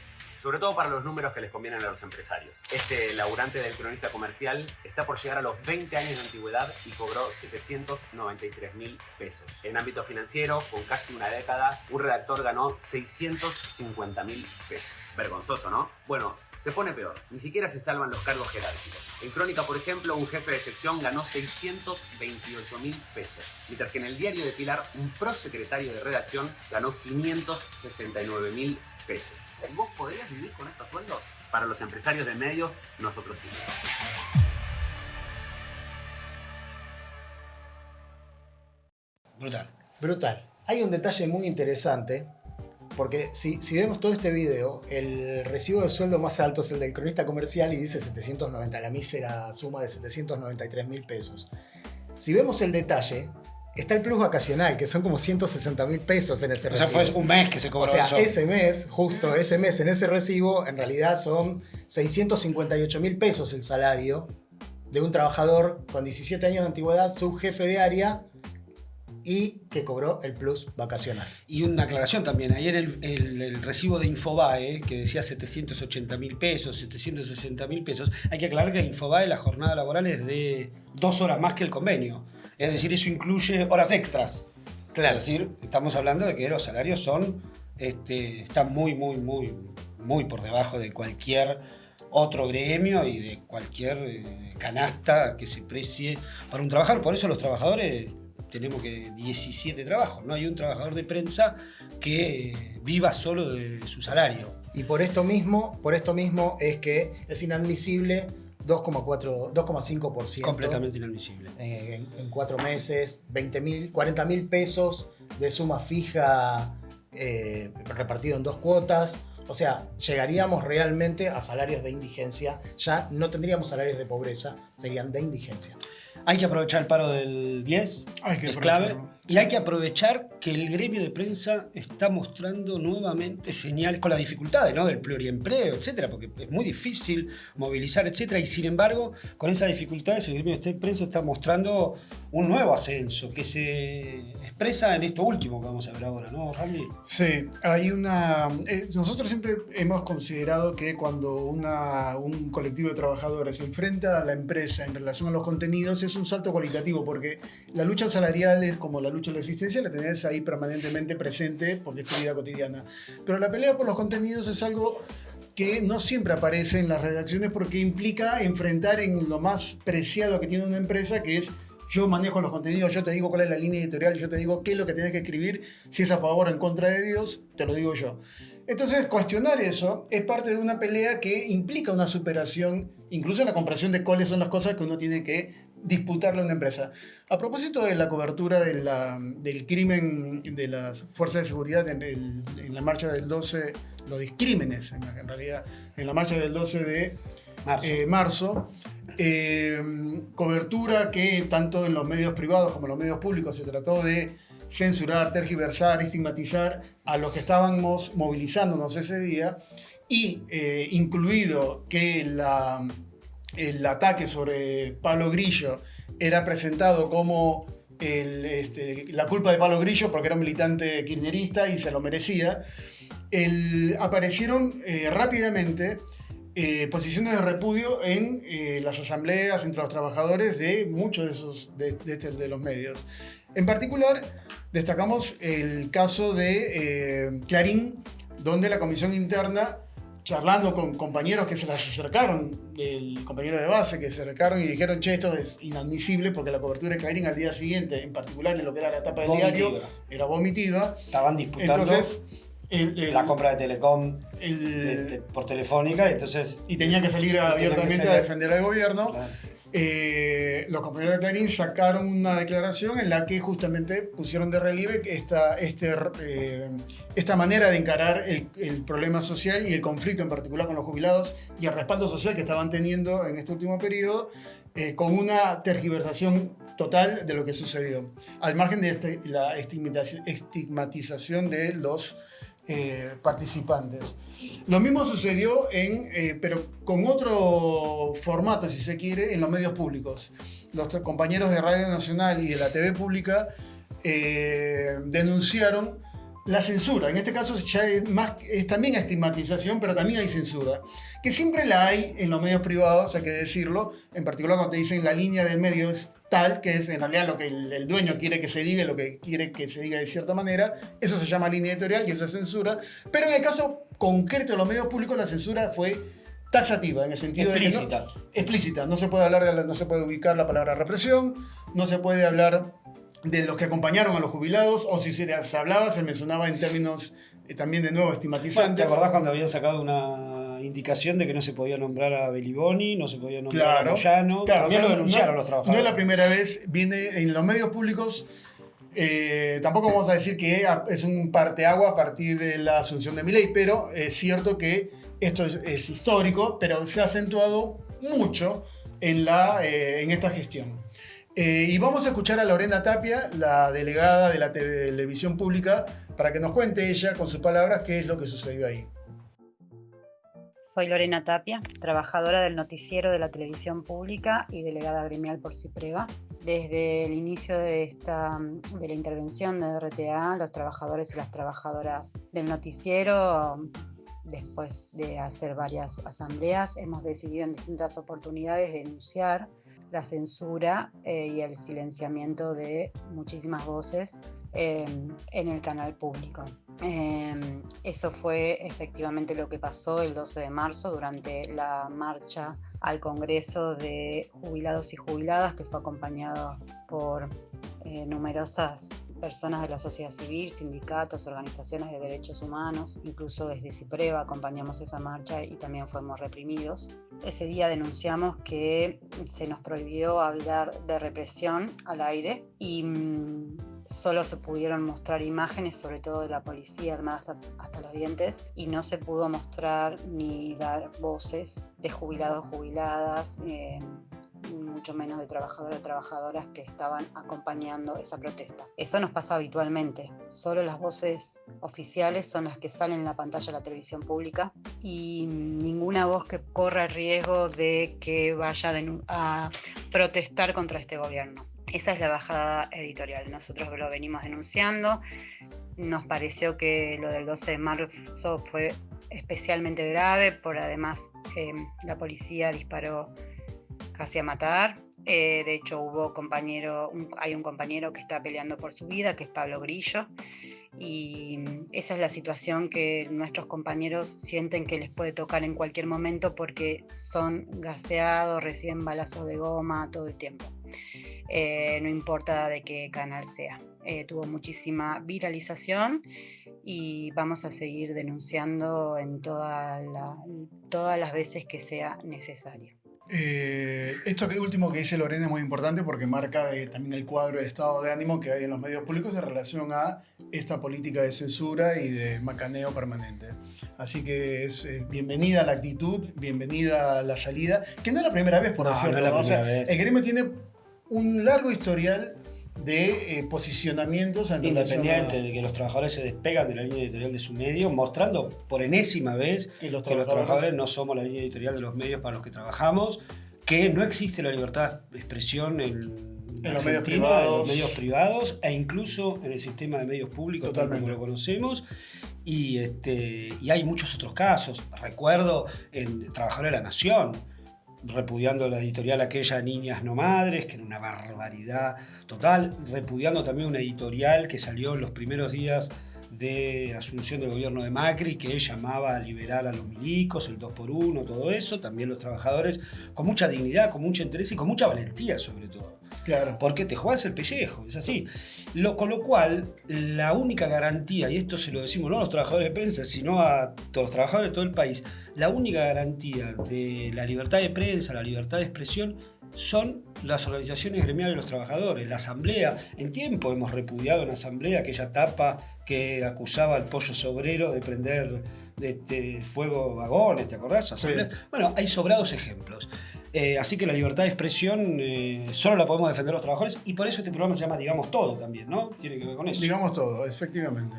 Sobre todo para los números que les convienen a los empresarios. Este laburante del Cronista Comercial está por llegar a los 20 años de antigüedad y cobró 793.000 pesos. En ámbito financiero, con casi 1 década, un redactor ganó 650.000 pesos. Vergonzoso, ¿no? Bueno, se pone peor. Ni siquiera se salvan los cargos jerárquicos. En Crónica, por ejemplo, un jefe de sección ganó 628.000 pesos. Mientras que en el diario de Pilar, un prosecretario de redacción ganó 569.000 pesos. ¿Vos podrías vivir con estos sueldos? Para los empresarios de medios, nosotros sí. Brutal. Hay un detalle muy interesante, porque si vemos todo este video, el recibo de sueldo más alto es el del Cronista Comercial y dice 790, la mísera suma de 793.000 pesos. Si vemos el detalle, está el plus vacacional, que son como 160.000 pesos en ese recibo. O sea, fue un mes que se cobró eso. Ese mes, justo ese mes, en ese recibo, en realidad son 658.000 pesos el salario de un trabajador con 17 años de antigüedad, subjefe de área, y que cobró el plus vacacional. Y una aclaración también, ayer el recibo de Infobae, que decía 780.000 pesos, 760.000 pesos, hay que aclarar que en Infobae la jornada laboral es de 2 horas más que el convenio. Es decir, eso incluye horas extras. Claro. Es decir, estamos hablando de que los salarios están muy por debajo de cualquier otro gremio y de cualquier canasta que se precie para un trabajador. Por eso los trabajadores tenemos que 17 trabajos. No hay un trabajador de prensa que viva solo de su salario. Y por esto mismo es que es inadmisible 2,5%. Completamente inadmisible. En 4 meses, 40.000 pesos de suma fija repartido en 2 cuotas. O sea, llegaríamos realmente a salarios de indigencia. Ya no tendríamos salarios de pobreza, serían de indigencia. Hay que aprovechar el paro del 10, es clave. Y hay que aprovechar que el gremio de prensa está mostrando nuevamente señales con las dificultades, ¿no? Del pluriempleo, etcétera, porque es muy difícil movilizar, etcétera. Y sin embargo, con esas dificultades, el gremio de prensa está mostrando un nuevo ascenso que se expresa en esto último que vamos a ver ahora, ¿no, Randy? Sí, hay una. Nosotros siempre hemos considerado que cuando un colectivo de trabajadores se enfrenta a la empresa en relación a los contenidos es un salto cualitativo, porque la lucha salarial es como la lucha de la existencia, la tenés ahí permanentemente presente porque es tu vida cotidiana. Pero la pelea por los contenidos es algo que no siempre aparece en las redacciones porque implica enfrentar en lo más preciado que tiene una empresa, que es: yo manejo los contenidos, yo te digo cuál es la línea editorial, yo te digo qué es lo que tienes que escribir, si es a favor o en contra de Dios, te lo digo yo. Entonces, cuestionar eso es parte de una pelea que implica una superación, incluso en la comprensión de cuáles son las cosas que uno tiene que disputarle a una empresa. A propósito de la cobertura del crimen de las fuerzas de seguridad en la marcha del 12, los discrímenes en realidad, en la marcha del 12 de marzo, cobertura que tanto en los medios privados como en los medios públicos se trató de censurar, tergiversar, estigmatizar a los que estábamos movilizándonos ese día, y incluido que el ataque sobre Pablo Grillo era presentado como la culpa de Pablo Grillo porque era un militante kirchnerista y se lo merecía, aparecieron rápidamente posiciones de repudio en las asambleas entre los trabajadores de muchos de los medios. En particular, destacamos el caso de Clarín, donde la comisión interna, charlando con compañeros que se las acercaron, el compañero de base que se acercaron y dijeron: che, esto es inadmisible, porque la cobertura de Clarín al día siguiente, en particular en lo que era la tapa del diario, era vomitiva. Estaban disputando la compra de Telecom por Telefónica, y tenía que salir abiertamente a defender al gobierno. Claro. Los compañeros de Clarín sacaron una declaración en la que justamente pusieron de relieve que esta manera de encarar el problema social y el conflicto en particular con los jubilados y el respaldo social que estaban teniendo en este último periodo, con una tergiversación total de lo que sucedió, al margen de la estigmatización de los participantes. Lo mismo sucedió pero con otro formato, si se quiere, en los medios públicos. Los compañeros de Radio Nacional y de la TV Pública denunciaron la censura. En este caso ya es también estigmatización, pero también hay censura, que siempre la hay en los medios privados, hay que decirlo, en particular cuando te dicen la línea del medio es tal, que es en realidad lo que el dueño quiere que se diga, lo que quiere que se diga de cierta manera. Eso se llama línea editorial y eso es censura. Pero en el caso concreto de los medios públicos, la censura fue taxativa, en el sentido explícita. de que explícita. No se puede hablar no se puede ubicar la palabra represión, no se puede hablar de los que acompañaron a los jubilados, o si se les hablaba, se mencionaba en términos también de nuevo estigmatizantes. ¿Te acordás cuando habían sacado una indicación de que no se podía nombrar a Beliboni, no se podía nombrar a Moyano? Claro, también lo denunciaron los trabajadores. No es la primera vez, viene en los medios públicos. Tampoco vamos a decir que es un parteagua a partir de la asunción de Milei, pero es cierto que esto es histórico, pero se ha acentuado mucho en esta gestión. Y vamos a escuchar a Lorena Tapia, la delegada de la televisión pública, para que nos cuente ella con sus palabras qué es lo que sucedió ahí. Soy Lorena Tapia, trabajadora del noticiero de la televisión pública y delegada gremial por CIPREVA. Desde el inicio de la intervención de RTA, los trabajadores y las trabajadoras del noticiero, después de hacer varias asambleas, hemos decidido en distintas oportunidades denunciar la censura y el silenciamiento de muchísimas voces en el canal público. Eso fue efectivamente lo que pasó el 12 de marzo durante la marcha al Congreso de Jubilados y Jubiladas, que fue acompañado por numerosas personas de la sociedad civil, sindicatos, organizaciones de derechos humanos, incluso desde CIPREVA acompañamos esa marcha y también fuimos reprimidos. Ese día denunciamos que se nos prohibió hablar de represión al aire y solo se pudieron mostrar imágenes, sobre todo de la policía armada hasta los dientes, y no se pudo mostrar ni dar voces de jubilados, jubiladas, mucho menos de trabajadores o trabajadoras que estaban acompañando esa protesta. Eso nos pasa habitualmente. Solo las voces oficiales son las que salen en la pantalla de la televisión pública y ninguna voz que corra el riesgo de que vaya a protestar contra este gobierno. Esa es la bajada editorial. Nosotros lo venimos denunciando. Nos pareció que lo del 12 de marzo fue especialmente grave, por además la policía disparó casi a matar. De hecho hay un compañero que está peleando por su vida, que es Pablo Grillo, y esa es la situación que nuestros compañeros sienten que les puede tocar en cualquier momento porque son gaseados, reciben balazos de goma todo el tiempo. No importa de qué canal sea. Tuvo muchísima viralización y vamos a seguir denunciando en todas las veces que sea necesario. Esto último que dice Lorena es muy importante porque marca también el cuadro del estado de ánimo que hay en los medios públicos en relación a esta política de censura y de macaneo permanente. Así que es bienvenida la actitud, bienvenida la salida, que no es la primera vez, por cierto. No es la primera vez. El gremio tiene un largo historial de posicionamientos independiente de que los trabajadores se despegan de la línea editorial de su medio, mostrando por enésima vez que los trabajadores no somos la línea editorial de los medios para los que trabajamos, que no existe la libertad de expresión en los medios privados. En los medios privados e incluso en el sistema de medios públicos, tal como lo conocemos. Y hay muchos otros casos. Recuerdo en Trabajadores de la Nación, repudiando la editorial aquella Niñas no Madres, que era una barbaridad total, repudiando también una editorial que salió en los primeros días de asunción del gobierno de Macri, que llamaba a liberar a los milicos, el 2x1, todo eso, también los trabajadores, con mucha dignidad, con mucho interés y con mucha valentía sobre todo. Claro. Porque te jugás el pellejo, es así. Con lo cual, la única garantía, y esto se lo decimos no a los trabajadores de prensa, sino a todos los trabajadores de todo el país, la única garantía de la libertad de prensa, la libertad de expresión, son las organizaciones gremiales de los trabajadores. La asamblea, en tiempo hemos repudiado en la asamblea aquella tapa que acusaba al Pollo Sobrero de prender fuego vagones, ¿te acordás? Sí. Bueno, hay sobrados ejemplos. Así que la libertad de expresión solo la podemos defender los trabajadores y por eso este programa se llama Digamos Todo también, ¿no? Tiene que ver con eso. Digamos todo, efectivamente.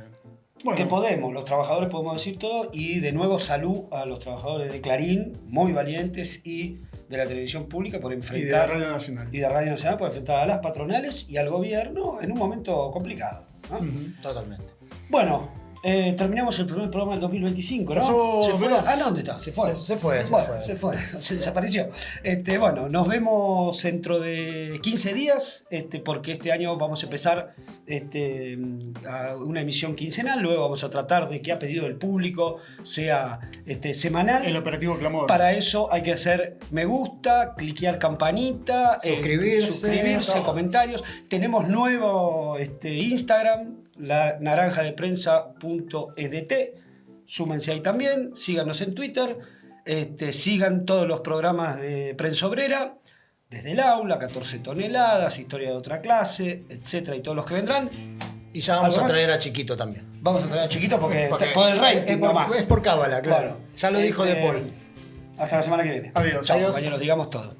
Bueno. Que podemos, los trabajadores podemos decir todo y de nuevo salud a los trabajadores de Clarín, muy valientes, y de la televisión pública por enfrentar... Y de Radio Nacional. Y de Radio Nacional por enfrentar a las patronales y al gobierno en un momento complicado, ¿no? Totalmente. Bueno... terminamos el primer programa del 2025, ¿no? Se fue. Ah, no, ¿dónde está? Se fue. Se fue. Se desapareció. Bueno, nos vemos dentro de 15 días, porque este año vamos a empezar a una emisión quincenal, luego vamos a tratar de que a pedido del público sea semanal. El operativo Clamor. Para eso hay que hacer me gusta, cliquear campanita, suscribirse, comentarios. Tenemos nuevo Instagram, la naranjadeprensa.edt. Súmense ahí también, síganos en Twitter, sigan todos los programas de Prensa Obrera, desde el aula, 14 toneladas, historia de otra clase, etcétera, y todos los que vendrán. Y ya vamos a traer a Chiquito también. Vamos a traer a Chiquito porque por el rating nomás. Es por cábala, claro. Bueno, ya lo dijo De Paul. Hasta la semana que viene. Adiós. Chao, compañeros, digamos todo.